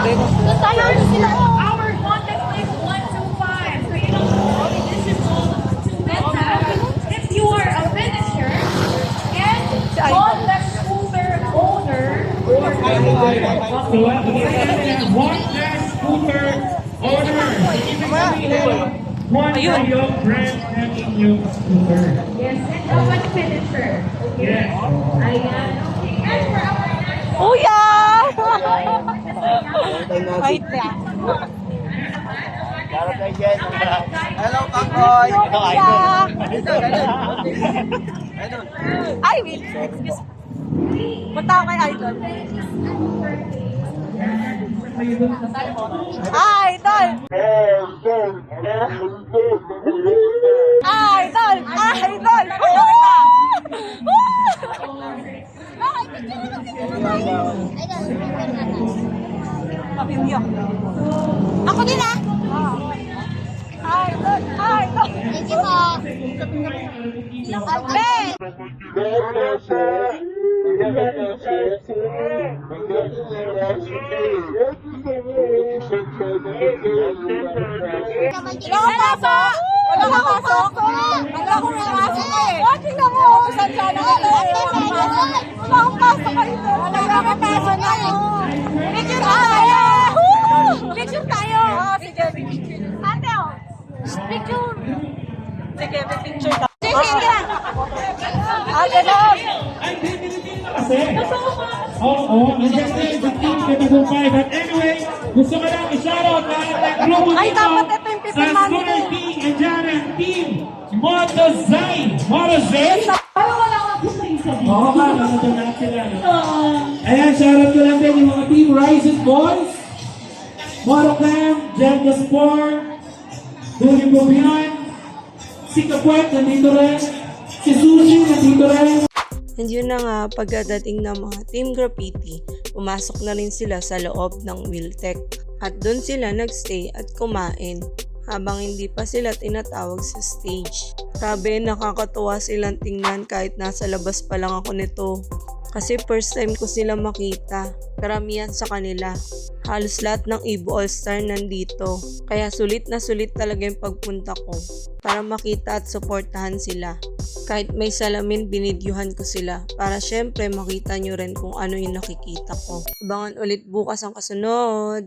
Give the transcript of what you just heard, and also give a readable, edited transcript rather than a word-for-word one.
Our contact is 125. So you know, eligible to Meta if you are a finisher and contact scooter owner or So what? One last scooter owner. Ibig sabihin, one kayo brand ng inyong scooter. yes, and a one finisher. Okay. Yes. Ayan. Okay. And for our national Kuya! Wait na. Hello, Pakoy! Kuya! Ay, wait. Excuse me. Punta ako kay Idol. Idol! Idol! Idol! Mapipiyok. Ako din ah! Idol! Idol! Thank you po. Ben! Wala ka pasok? Wala ka pasok? Wala akong pasok eh. Tingnan mo. Saan ka na? Wala akong pasok kayo. Wala ka pasok na eh. Picture tayo! Picture tayo! Sige. Ate oh. Picture. Sige, picture ka. Sige. Ganun. Kasi, oo, nandiyan na yung team katagumpay. But anyway, gusto ko lang i-shoutout na ang grupo Ay, dito dapat ito yung sa people money Scooter eh. Team and dyan ang Team Motozay. Motozay? Parang wala akong gusto sabihin. Oo ka, nandun na sila. Ayan, shoutout ko lang din yung mga Team Rising Boys, Motocam, Jelka Sport, Duli Bubian, si Kapuet, nandito rin, si Sushi, nandito rin. And yun na nga, pagkadating ng mga Team Graffiti, pumasok na rin sila sa loob ng Wheeltech. At doon sila nagstay at kumain habang hindi pa sila tinatawag sa stage. Grabe, nakakatuwa silang tingnan kahit nasa labas pa lang ako nito. Kasi first time ko sila makita. Karamihan sa kanila. Halos lahat ng Evo All-Star nandito. Kaya sulit na sulit talaga yung pagpunta ko para makita at suportahan sila. Kahit may salamin, binidyuhan ko sila para syempre makita nyo rin kung ano yung nakikita ko. Abangan ulit bukas ang kasunod.